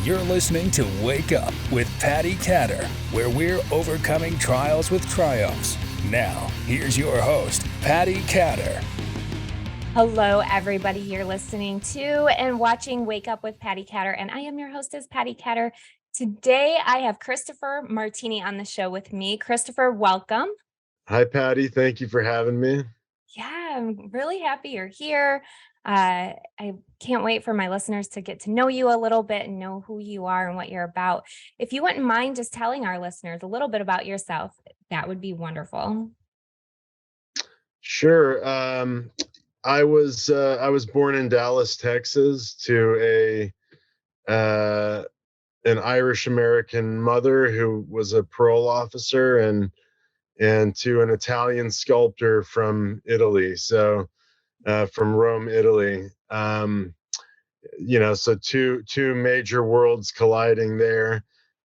You're listening to Wake Up with Patti Catter, where we're overcoming trials with triumphs. Now, here's your host, Patti Catter. Hello, everybody. You're listening to and watching Wake Up with Patti Catter, and I am your hostess, Patti Catter. Today, I have Christopher Martini on the show with me. Christopher, welcome. Hi, Patti. Thank you for having me. Yeah, I'm really happy you're here. I can't wait for my listeners to get to know you a little bit and know who you are and what you're about. If you wouldn't mind just telling our listeners a little bit about yourself, that would be wonderful. Sure. I was born in Dallas, Texas, to an Irish American mother who was a parole officer, and to an Italian sculptor from Italy. So from Rome, Italy. So two major worlds colliding there.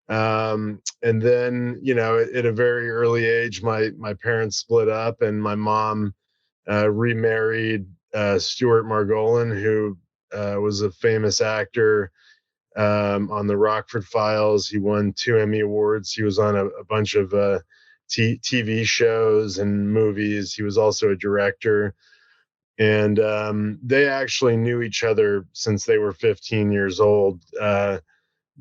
And then, at a very early age, my parents split up, and my mom remarried Stuart Margolin, who was a famous actor on the Rockford Files. He won 2 Emmy Awards. He was on a bunch of TV shows and movies. He was also a director. And they actually knew each other since they were 15 years old. The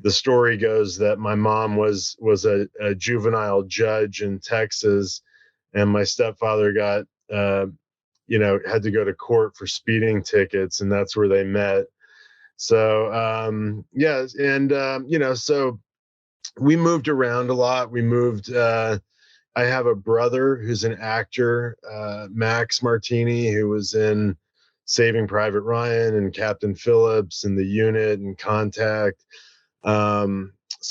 story goes that my mom was a juvenile judge in Texas, and my stepfather got had to go to court for speeding tickets, and that's where they met. So so we moved around a lot. We moved. I have a brother who's an actor, Max Martini, who was in Saving Private Ryan and Captain Phillips and The Unit and Contact. A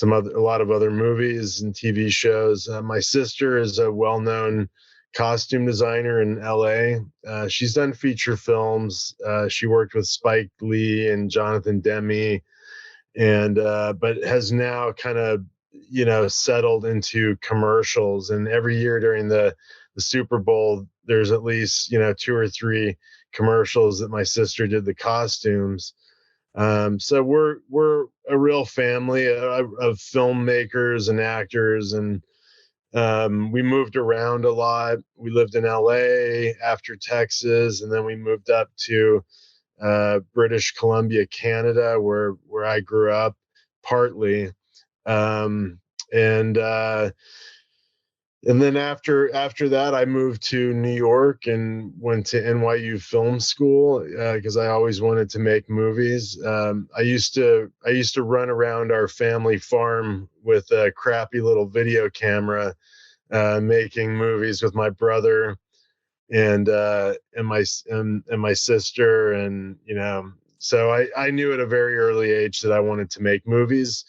lot of other movies and TV shows. My sister is a well-known costume designer in LA. She's done feature films. She worked with Spike Lee and Jonathan Demme, and but has now kind of settled into commercials. And every year during the Super Bowl, there's at least 2 or 3 commercials that my sister did the costumes. So we're a real family of filmmakers and actors, and we moved around a lot. We lived in LA after Texas, and then we moved up to British Columbia, Canada, where I grew up partly. And then after that, I moved to New York and went to NYU Film School because I always wanted to make movies. I used to run around our family farm with a crappy little video camera, making movies with my brother and my sister, and so I knew at a very early age that I wanted to make movies.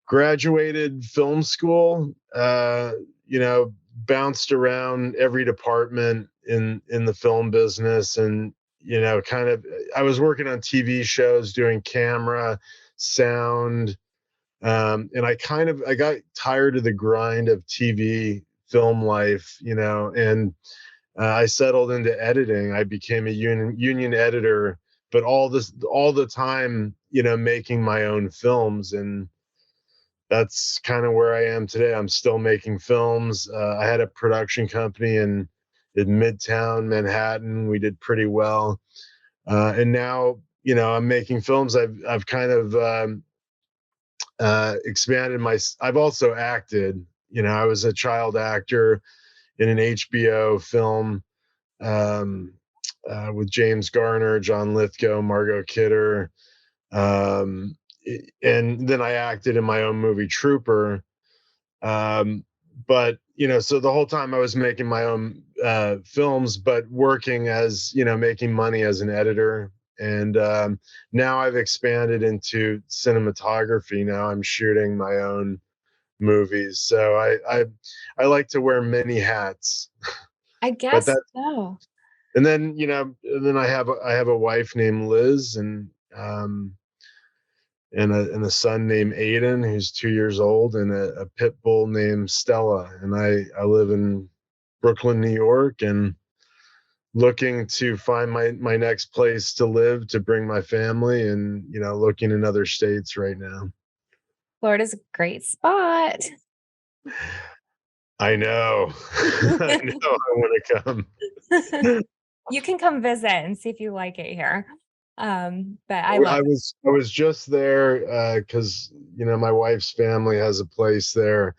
Graduated film school, bounced around every department in the film business, and I was working on TV shows, doing camera, sound, and I got tired of the grind of TV film life, and I settled into editing. I became a union editor, but all the time, making my own films. And that's kind of where I am today. I'm still making films. I had a production company in Midtown Manhattan. We did pretty well. And now, I'm making films. I've kind of expanded I've also acted. I was a child actor in an HBO film with James Garner, John Lithgow, Margot Kidder. And then I acted in my own movie Trooper. But so the whole time I was making my own films, but working as making money as an editor. And now I've expanded into cinematography. Now I'm shooting my own movies, so I like to wear many hats. I guess so. And then I have a wife named Liz, and a son named Aiden, who's 2 years old, and a pit bull named Stella. And I live in Brooklyn, New York, and looking to find my next place to live, to bring my family, and looking in other states right now. Florida's a great spot. I know. I know I want to come. You can come visit and see if you like it here. But I love it. I was just there because my wife's family has a place there,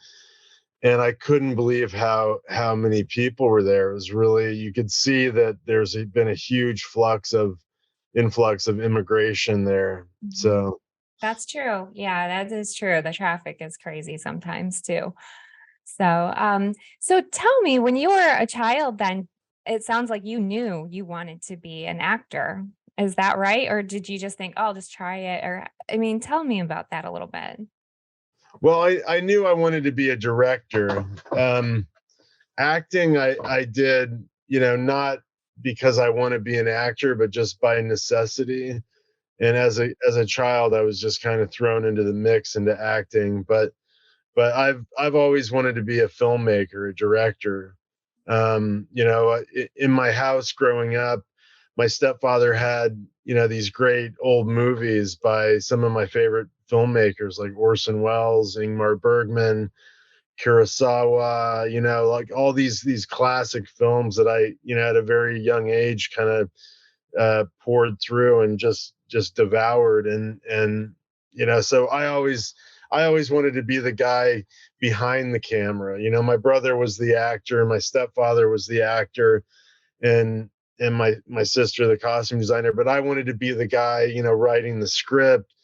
and I couldn't believe how many people were there. It was really, you could see that been a huge influx of immigration there. So That's true. Yeah, that is true. The traffic is crazy sometimes too. So tell me, when you were a child, then it sounds like you knew you wanted to be an actor. Is that right? Or did you just think, oh, I'll just try it? Or, I mean, tell me about that a little bit. well, I knew I wanted to be a director. Um, Acting, I did, not because I want to be an actor, but just by necessity. And as a child, I was just kind of thrown into the mix into acting. But I've always wanted to be a filmmaker, a director. In my house growing up, my stepfather had these great old movies by some of my favorite filmmakers like Orson Welles, Ingmar Bergman, Kurosawa, like all these classic films that I, at a very young age kind of poured through and just devoured. And so I always wanted to be the guy behind the camera. My brother was the actor, my stepfather was the actor, and my sister the costume designer, but I wanted to be the guy, writing the script,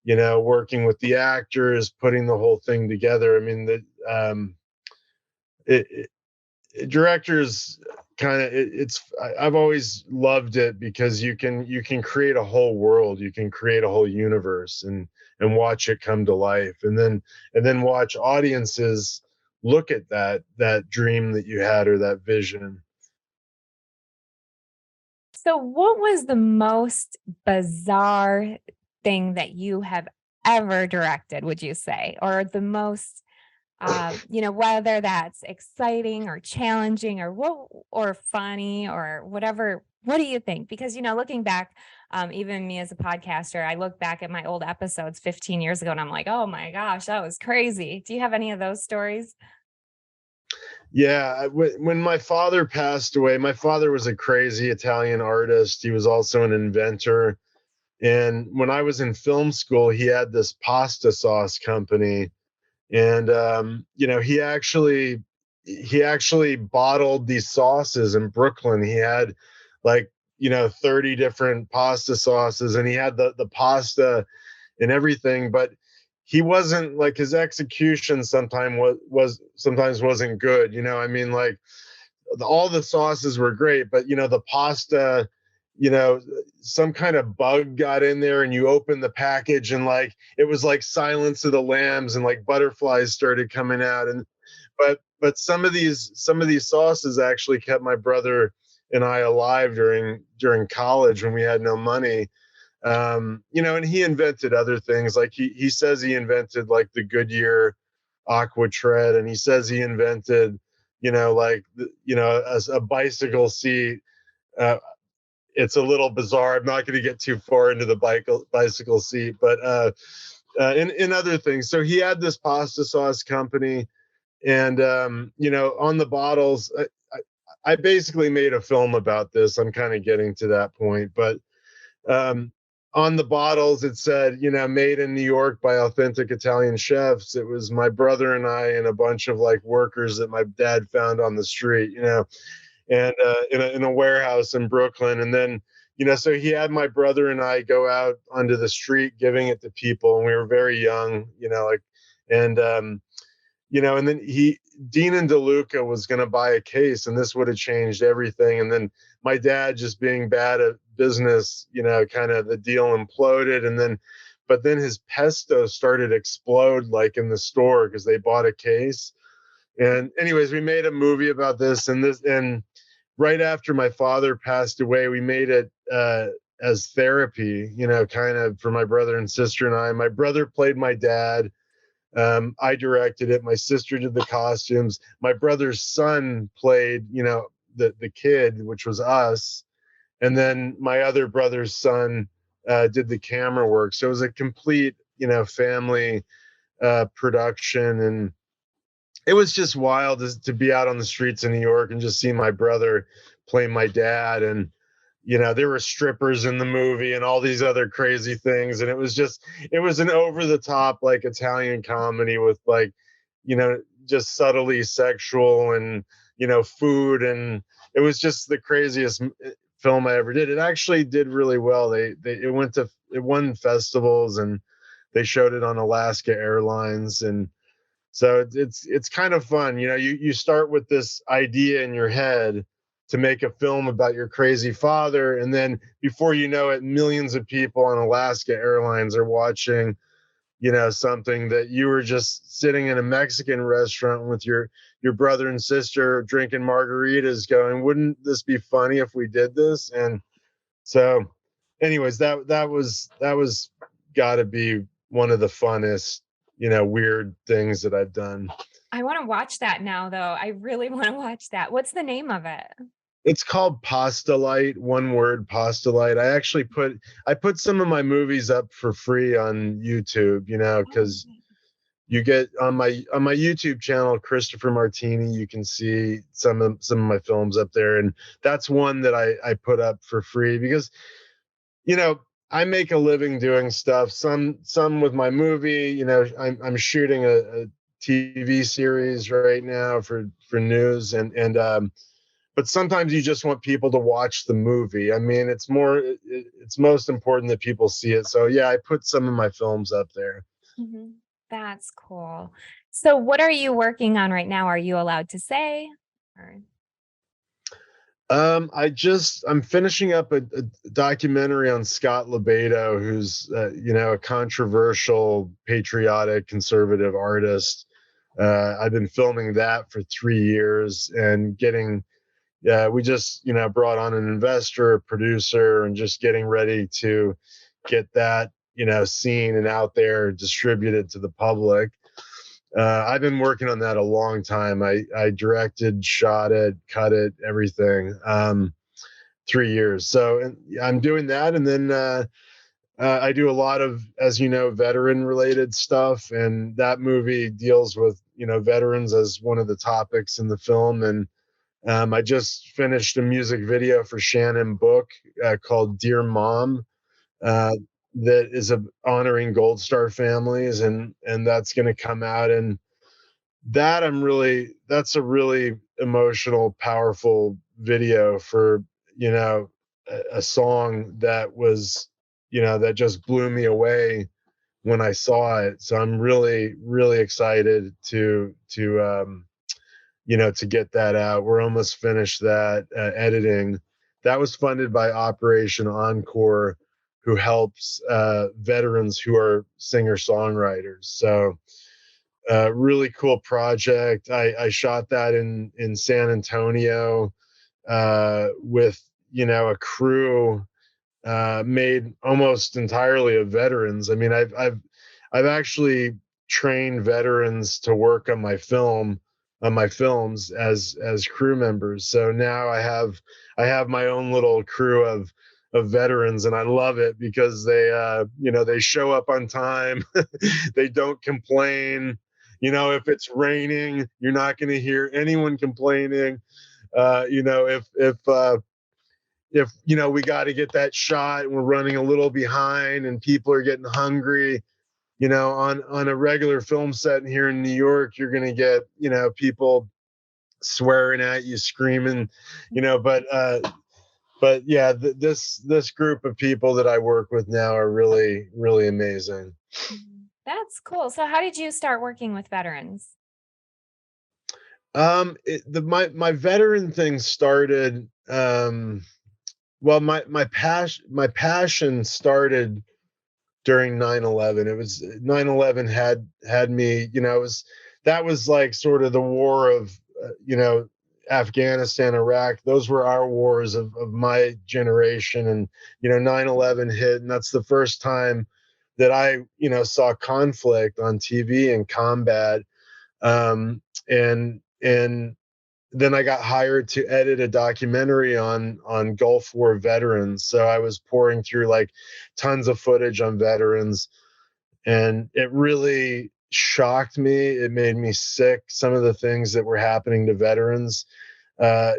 working with the actors, putting the whole thing together. I mean, it, directors kind of I've always loved it because you can create a whole world, you can create a whole universe, and watch it come to life, and then watch audiences look at that dream that you had, or that vision. So, what was the most bizarre thing that you have ever directed, would you say? Or the most, whether that's exciting or challenging or funny or whatever. What do you think? Because, looking back, even me as a podcaster, I look back at my old episodes 15 years ago and I'm like, oh my gosh, that was crazy. Do you have any of those stories? Yeah, when my father passed away, my father was a crazy Italian artist. He was also an inventor. And when I was in film school, he had this pasta sauce company. And he actually bottled these sauces in Brooklyn. He had like 30 different pasta sauces, and he had the pasta and everything, but he wasn't like, his execution sometimes wasn't good. I mean, like, all the sauces were great, but the pasta, you know, some kind of bug got in there, and you open the package, and like it was like Silence of the Lambs, and like butterflies started coming out. And but some of these sauces actually kept my brother and I alive during college when we had no money. And he invented other things. Like he says he invented like the Goodyear Aqua Tread, and he says he invented, like a bicycle seat. Uh, it's a little bizarre. I'm not going to get too far into the bicycle seat, but in other things. So he had this pasta sauce company, and on the bottles, I basically made a film about this. I'm kind of getting to that point, but um, on the bottles it said, made in New York by authentic Italian chefs. It was my brother and I and a bunch of like workers that my dad found on the street, and in a warehouse in Brooklyn. And then, so he had my brother and I go out onto the street giving it to people, and we were very young, like, and and then Dean and DeLuca was going to buy a case, and this would have changed everything. And then my dad, just being bad at business, kind of the deal imploded. But then his pesto started to explode like in the store because they bought a case. And anyways, we made a movie about this, and right after my father passed away, we made it as therapy, kind of for my brother and sister and I. My brother played my dad. I directed it. My sister did the costumes. My brother's son played, the kid, which was us, and then my other brother's son did the camera work. So it was a complete, family production, and it was just wild to be out on the streets of New York and just see my brother play my dad. And there were strippers in the movie and all these other crazy things, and it was an over the top like Italian comedy with like just subtly sexual and food, and it was just the craziest film I ever did. It actually did really well. It won festivals, and they showed it on Alaska Airlines. And so it's kind of fun. You start with this idea in your head to make a film about your crazy father, and then before you know it, millions of people on Alaska Airlines are watching something that you were just sitting in a Mexican restaurant with your brother and sister drinking margaritas going, wouldn't this be funny if we did this? And so anyways, that was got to be one of the funnest weird things that I've done. I want to watch that now, though. I really want to watch that. What's the name of it? It's called Pasta Light, one word, Pasta Light. I put some of my movies up for free on YouTube, because you get on my YouTube channel, Christopher Martini, you can see some of my films up there. And that's one that I put up for free because, I make a living doing stuff, some with my movie. I'm shooting a TV series right now for news, and but sometimes you just want people to watch the movie. I mean, it's most important that people see it. So yeah, I put some of my films up there. Mm-hmm. That's cool. So what are you working on right now? Are you allowed to say? Or... I'm finishing up a documentary on Scott Lebedo, who's a controversial, patriotic, conservative artist. I've been filming that for 3 years and we just, brought on an investor, a producer, and just getting ready to get that, seen and out there, distributed to the public. I've been working on that a long time. I directed, shot it, cut it, everything, 3 years. So I'm doing that. And then I do a lot of, as veteran related stuff. And that movie deals with, veterans as one of the topics in the film. And I just finished a music video for Shannon Book called Dear Mom, that is honoring Gold Star families, and that's going to come out. And that's a really emotional, powerful video for a song that was that just blew me away when I saw it. So I'm really, really excited to to get that out. We're almost finished that editing. That was funded by Operation Encore, who helps veterans who are singer-songwriters. So really cool project. I shot that in San Antonio with a crew made almost entirely of veterans. I mean, I've actually trained veterans to work on my films as crew members. So now I have my own little crew of veterans, and I love it because they show up on time. They don't complain. If it's raining, you're not going to hear anyone complaining. If we got to get that shot and we're running a little behind and people are getting hungry, on a regular film set here in New York, you're going to get, people swearing at you, screaming, but yeah, this group of people that I work with now are really, really amazing. That's cool. So how did you start working with veterans? My veteran thing started, well, my passion started during 9/11. It was 9/11 had me, that was like sort of the war of, Afghanistan, Iraq. Those were our wars of my generation. And, 9/11 hit. And that's the first time that I, saw conflict on TV and combat. And then I got hired to edit a documentary on Gulf War veterans. So I was pouring through like tons of footage on veterans, and it really shocked me. It made me sick. Some of the things that were happening to veterans. Uh,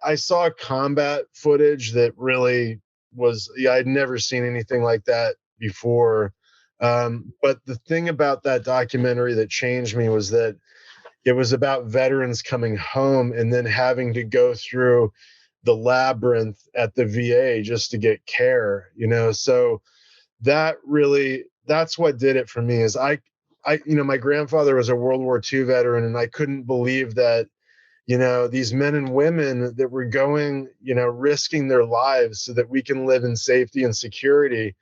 I saw combat footage that really was, yeah, I'd never seen anything like that before. But the thing about that documentary that changed me was that it was about veterans coming home and then having to go through the labyrinth at the VA just to get care, So that's what did it for me is my grandfather was a World War II veteran, and I couldn't believe that, these men and women that were going, risking their lives so that we can live in safety and security.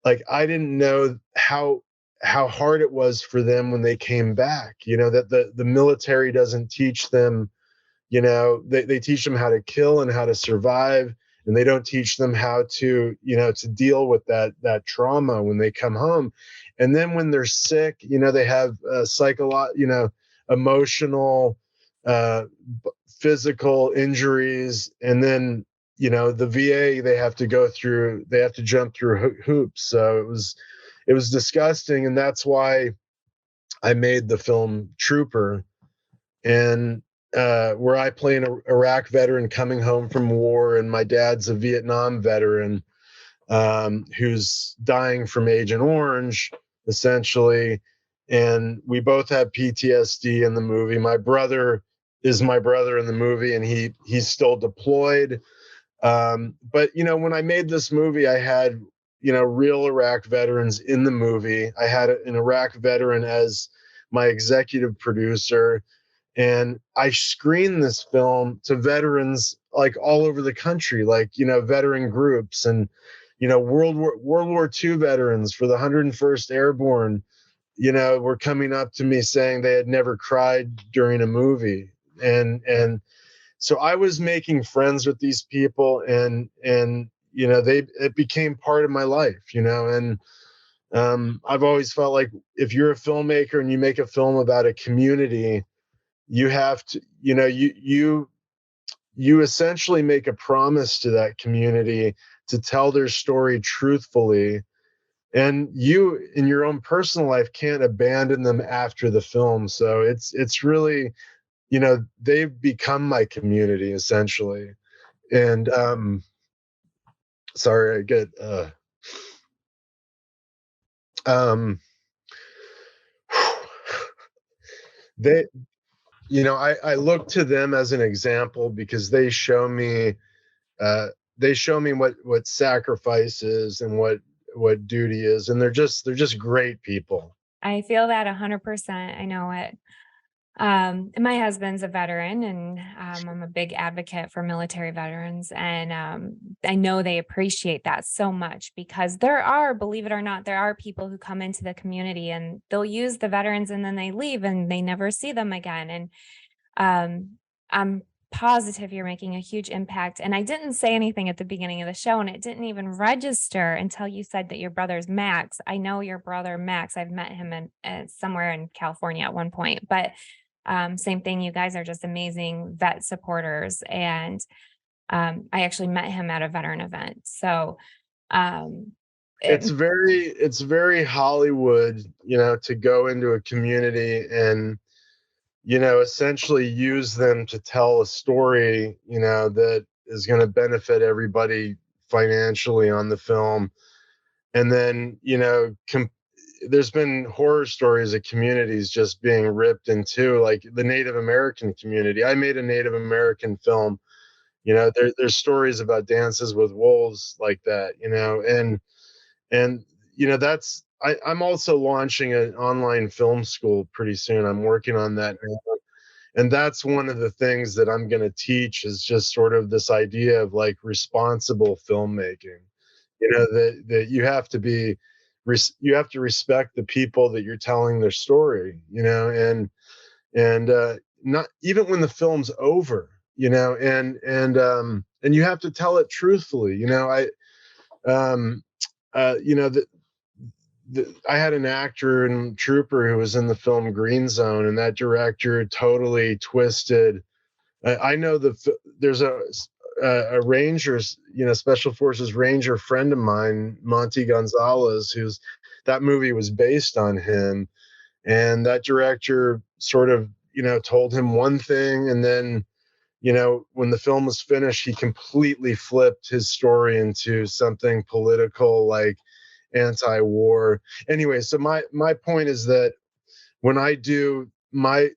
Like, I didn't know how hard it was for them when they came back, that the military doesn't teach them, they teach them how to kill and how to survive, and they don't teach them how to, to deal with that trauma when they come home. And then when they're sick, they have emotional, uh, physical injuries, and then the VA, they have to jump through hoops. So it was disgusting, and that's why I made the film Trooper, and where I play an Iraq veteran coming home from war, and my dad's a Vietnam veteran, who's dying from Agent Orange, essentially. And we both have PTSD in the movie. My brother is my brother in the movie, and he's still deployed. But when I made this movie, I had real Iraq veterans in the movie. I had an Iraq veteran as my executive producer, and I screened this film to veterans like all over the country, like veteran groups, and World War II veterans for the 101st Airborne, were coming up to me saying they had never cried during a movie, and so I was making friends with these people, and it became part of my life, and I've always felt like if you're a filmmaker and you make a film about a community, you have to, you essentially make a promise to that community to tell their story truthfully, and you in your own personal life can't abandon them after the film. So it's really, they've become my community essentially. And sorry, I get um they, I look to them as an example because uh they show me what sacrifice is and what duty is, and they're just great people. I feel that 100%. I know it. And my husband's a veteran, and I'm a big advocate for military veterans. And I know they appreciate that so much because believe it or not, there are people who come into the community and they'll use the veterans and then they leave and they never see them again. And I'm positive you're making a huge impact. And I didn't say anything at the beginning of the show, and it didn't even register until you said that your brother's Max. I know your brother Max. I've met him somewhere in California at one point, but same thing. You guys are just amazing vet supporters. And I actually met him at a veteran event. So um, it, It's very Hollywood, to go into a community and essentially use them to tell a story, that is going to benefit everybody financially on the film. And then, there's been horror stories of communities just being ripped in two, like the Native American community. I made a Native American film. There's stories about dances with wolves like that, and I'm also launching an online film school pretty soon. I'm working on that now. And that's one of the things that I'm going to teach is just sort of this idea of like responsible filmmaking. That you have to respect the people that you're telling their story, and not even when the film's over, and you have to tell it truthfully. Um, I had an actor in Trooper who was in the film Green Zone, and that director totally twisted I know there's a Rangers, Special Forces Ranger friend of mine, Monty Gonzalez, who's that movie was based on him, and that director sort of told him one thing, and then when the film was finished, he completely flipped his story into something political, like anti-war. Anyway, so my point is that when I do my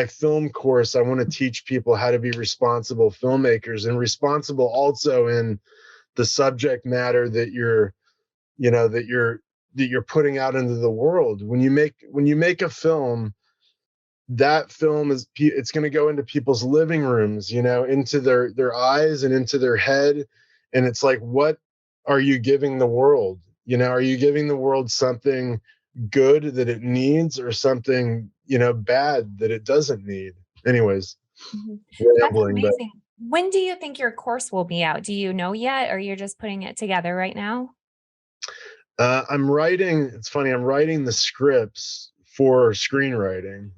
film course, I want to teach people how to be responsible filmmakers, and responsible also in the subject matter that you know that you're putting out into the world. When you make a film, that film it's going to go into people's living rooms, into their eyes and into their head, and it's like, what are you giving the world? Are you giving the world something good that it needs, or something bad that it doesn't need? Anyways, Mhm. That's rambling, but amazing. When do you think your course will be out? Do you know yet, or you're just putting it together right now? I'm writing. It's funny, I'm writing the scripts for screenwriting,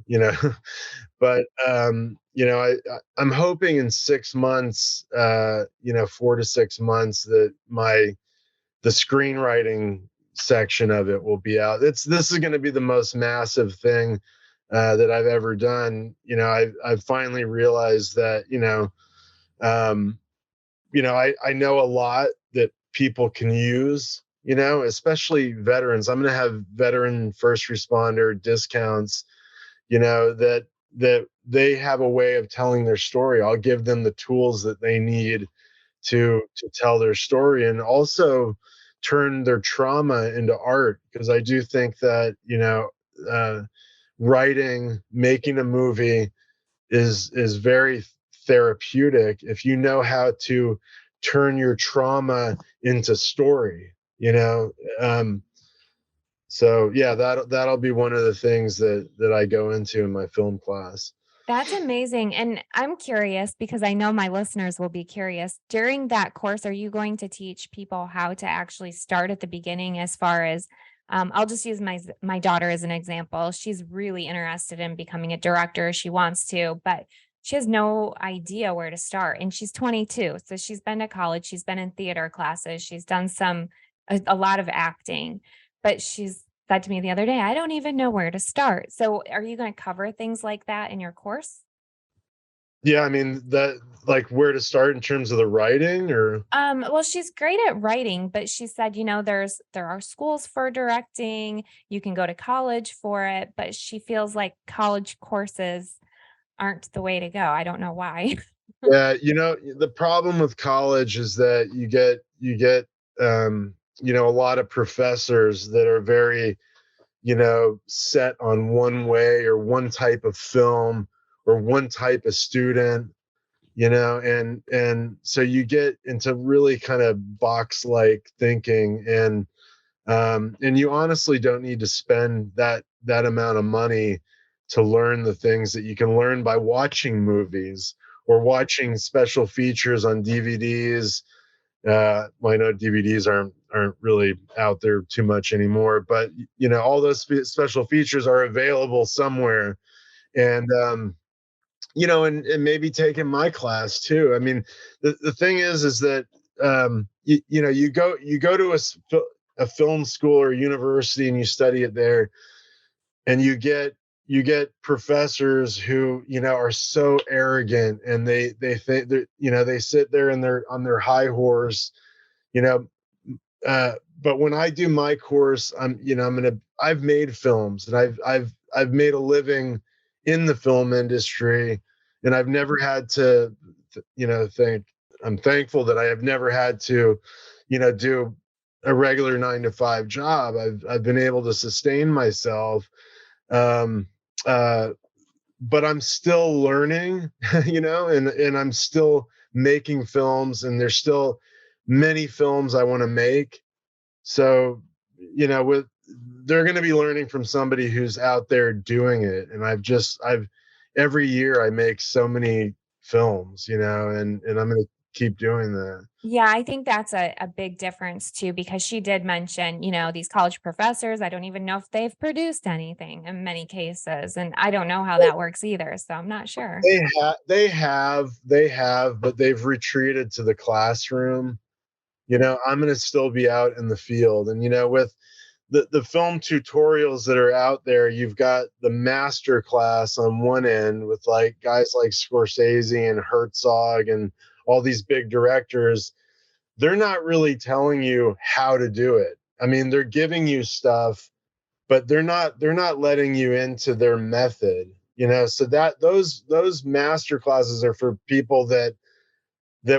but I'm hoping in 6 months, 4 to 6 months, that the screenwriting section of it will be out. This is going to be the most massive thing that I've ever done. I've finally realized that um, I know a lot that people can use, especially veterans. I'm going to have veteran first responder discounts, that they have a way of telling their story. I'll give them the tools that they need to tell their story, and also turn their trauma into art, because I do think that uh, writing, making a movie is very therapeutic if you know how to turn your trauma into story. Um, so yeah, that'll be one of the things that I go into in my film class. That's amazing. And I'm curious because I know my listeners will be curious. During that course, are you going to teach people how to actually start at the beginning as far as I'll just use my daughter as an example. She's really interested in becoming a director. She wants to, but she has no idea where to start. And she's 22. So she's been to college, she's been in theater classes, she's done a lot of acting, but she's said to me the other day, I don't even know where to start. So, are you going to cover things like that in your course? Yeah, I mean, that, like, where to start in terms of the writing, or Well, she's great at writing, but she said, there are schools for directing. You can go to college for it, but she feels like college courses aren't the way to go. I don't know why. yeah, the problem with college is that you get a lot of professors that are very set on one way, or one type of film, or one type of student, and so you get into really kind of box like thinking, and you honestly don't need to spend that amount of money to learn the things that you can learn by watching movies, or watching special features on DVDs. Well, I know DVDs aren't really out there too much anymore, but all those special features are available somewhere, and and maybe taking my class too. I mean, the thing is that you go to a film school or university, and you study it there, and you get professors who are so arrogant, and they think that they sit there and they're on their high horse, you know uh, but when I do my course, I've made films, and I've made a living in the film industry, and I've never had to, think I'm thankful that I have never had to, do a regular 9 to 5 job. I've been able to sustain myself, um, uh, but I'm still learning, and I'm still making films, and there's still many films I want to make. So, with they're going to be learning from somebody who's out there doing it. And I've every year I make so many films, and I'm going to keep doing that. Yeah, I think that's a big difference too, because she did mention, these college professors, I don't even know if they've produced anything in many cases. And I don't know how that works either. So I'm not sure. They have, but they've retreated to the classroom. I'm going to still be out in the field. And, with the film tutorials that are out there, you've got the master class on one end with like guys like Scorsese and Herzog and all these big directors. They're not really telling you how to do it. I mean, they're giving you stuff, but they're not letting you into their method. So that those master classes are for people that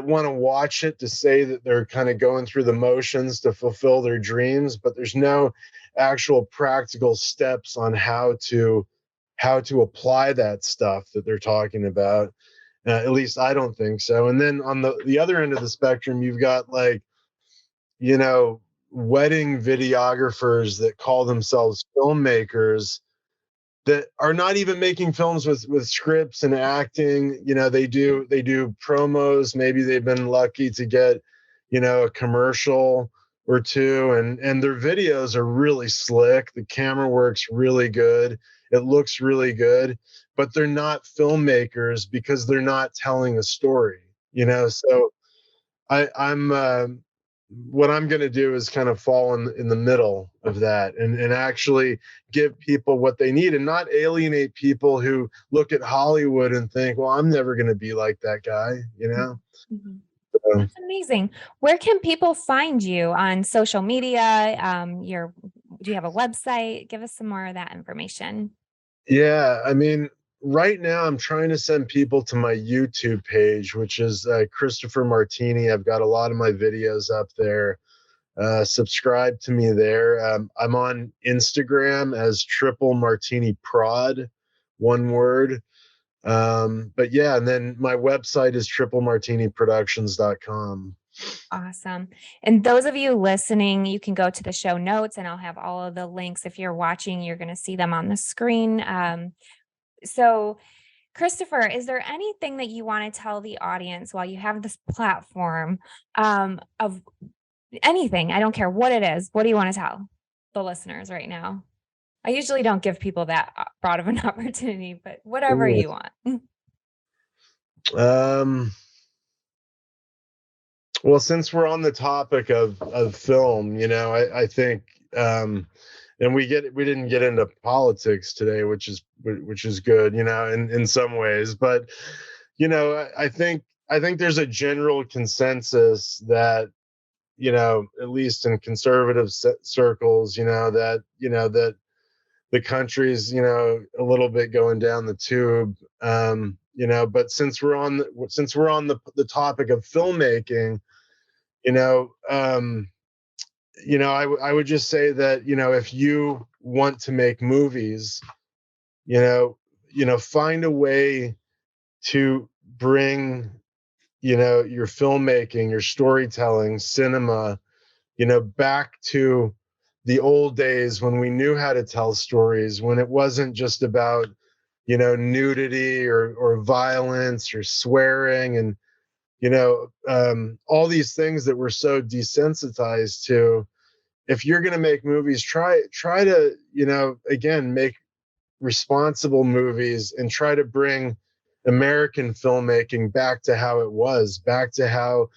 want to watch it to say that they're kind of going through the motions to fulfill their dreams, but there's no actual practical steps on how to apply that stuff that they're talking about. At least I don't think so. And then on the other end of the spectrum, you've got like, you know, wedding videographers that call themselves filmmakers that are not even making films with scripts and acting. They do promos. Maybe they've been lucky to get, a commercial or two, and their videos are really slick. The camera works really good. It looks really good, but they're not filmmakers because they're not telling a story. So I'm what I'm going to do is kind of fall in the middle of that, and actually give people what they need and not alienate people who look at Hollywood and think, well, I'm never going to be like that guy. Mhm. So, That's amazing. Where can people find you on social media? Do you have a website? Give us some more of that information. yeah, I mean, right now I'm trying to send people to my YouTube page, which is Christopher Martini. I've got a lot of my videos up there. Subscribe to me there. I'm on Instagram as Triple Martini Prod, one word. But yeah, and then my website is triplemartiniproductions.com. Awesome. And those of you listening, you can go to the show notes and I'll have all of the links. If you're watching, you're going to see them on the screen. So, Christopher, is there anything that you want to tell the audience while you have this platform of anything? I don't care what it is. What do you want to tell the listeners right now? I usually don't give people that broad of an opportunity, but whatever Ooh. you want. Um, well, since we're on the topic of film, I think, and we didn't get into politics today, which is good, in some ways, but I think there's a general consensus that, at least in conservative circles, that the country's, a little bit going down the tube. But since we're on the topic of filmmaking, you know, um, I would just say that, if you want to make movies, you know, find a way to bring, your filmmaking, your storytelling, cinema, back to the old days when we knew how to tell stories, when it wasn't just about, nudity or violence or swearing and, all these things that we're so desensitized to. If you're going to make movies, try to, again, make responsible movies and try to bring American filmmaking back to how it was, back to how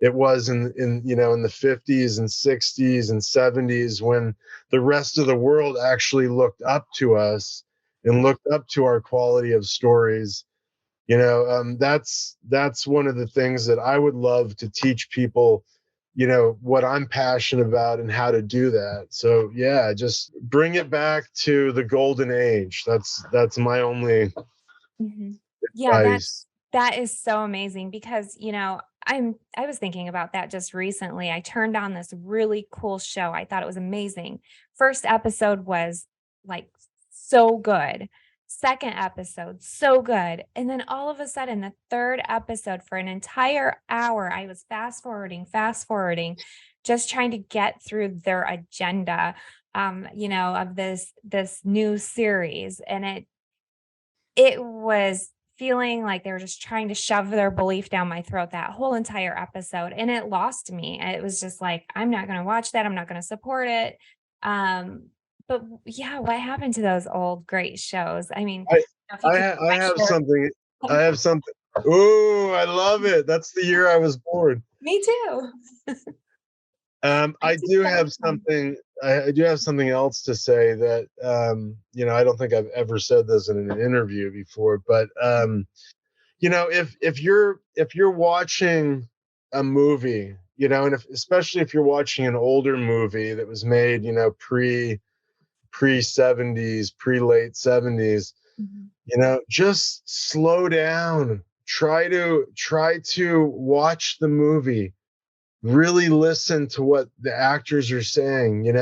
it was in the 50s and 60s and 70s, when the rest of the world actually looked up to us and looked up to our quality of stories. That's one of the things that I would love to teach people, what I'm passionate about and how to do that. So yeah, just bring it back to the golden age. That's my only Mhm. Yeah, advice. that is so amazing because, I was thinking about that just recently. I turned on this really cool show. I thought it was amazing. First episode was like so good. Second episode, so good. And then all of a sudden, the third episode for an entire hour, I was fast forwarding, just trying to get through their agenda, of this new series. And it was feeling like they were just trying to shove their belief down my throat that whole entire episode. And it lost me. It was just like, I'm not going to watch that. I'm not going to support it. But yeah, what happened to those old great shows? I mean, I if you could I have share- something. I have something. Ooh, I love it. That's the year I was born. Me too. I do have something. I do have something else to say that I don't think I've ever said this in an interview before, but if you're watching a movie, and especially if you're watching an older movie that was made, pre 70s, pre late 70s, just slow down. Try to watch the movie. Really listen to what the actors are saying,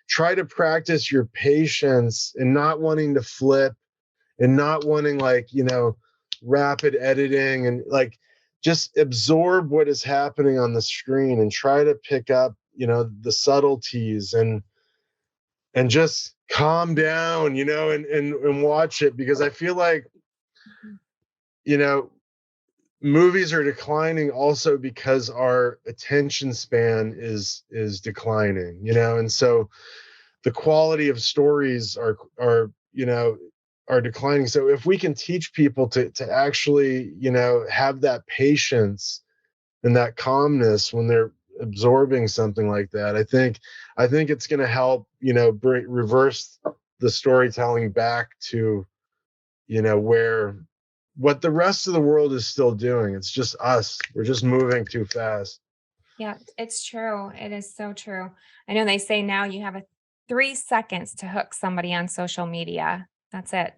try to practice your patience and not wanting to flip and not wanting rapid editing, and just absorb what is happening on the screen and try to pick up, the subtleties and just calm down, and watch it, because I feel like, movies are declining also because our attention span is declining, and so the quality of stories are declining. So if we can teach people to actually, have that patience and that calmness when they're absorbing something like that, I think it's going to help, reverse the storytelling back to, what the rest of the world is still doing. It's just us. We're just moving too fast. Yeah, it's true. It is so true. I know they say now you have 3 seconds to hook somebody on social media. That's it.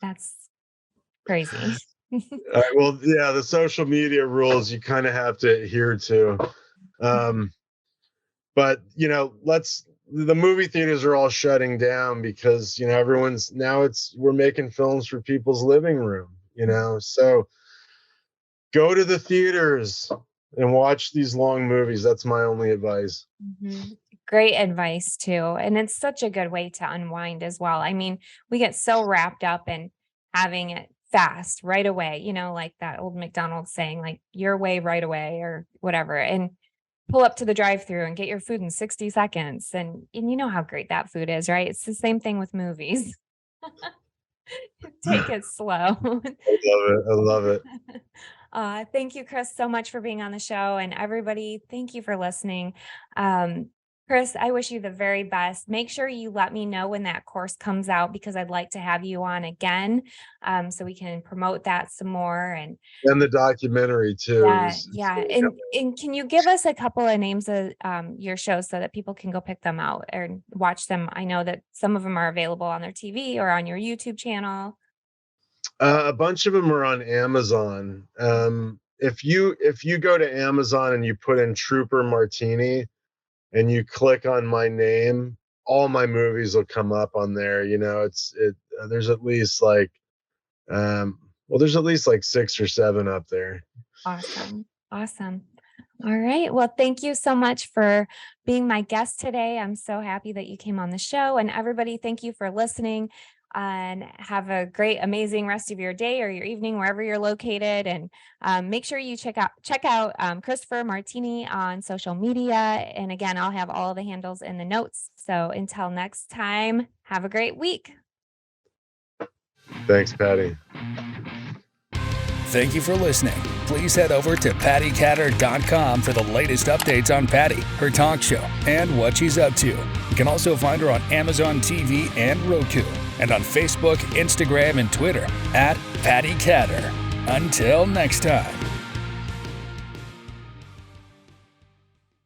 That's crazy. Well, yeah, the social media rules you kind of have to adhere to. But the movie theaters are all shutting down because we're making films for people's living room, so go to the theaters and watch these long movies. That's my only advice. Great advice too. And it's such a good way to unwind as well. I mean, we get so wrapped up in having it fast right away, like that old McDonald's saying, like your way right away or whatever. And pull up to the drive-through and get your food in 60 seconds. And you know how great that food is, right? It's the same thing with movies. Take it slow. I love it. Thank you, Chris, so much for being on the show. And everybody, thank you for listening. Chris, I wish you the very best. Make sure you let me know when that course comes out, because I'd like to have you on again, so we can promote that some more. And the documentary too. Yeah. And can you give us a couple of names of your shows so that people can go pick them out or watch them? I know that some of them are available on their TV or on your YouTube channel. A bunch of them are on Amazon. If you go to Amazon and you put in Trooper Martini and you click on my name, all my movies will come up on there. There's at least there's at least 6 or 7 up there. Awesome. All right. Well, thank you so much for being my guest today. I'm so happy that you came on the show. And everybody, thank you for listening, and have a great, amazing rest of your day or your evening, wherever you're located. And make sure you check out Christopher Martini on social media. And again, I'll have all the handles in the notes. So until next time, have a great week. Thanks, Patti. Thank you for listening. Please head over to pattycatter.com for the latest updates on Patti, her talk show, and what she's up to. You can also find her on Amazon TV and Roku, and on Facebook, Instagram, and Twitter @PattyCatter. Until next time.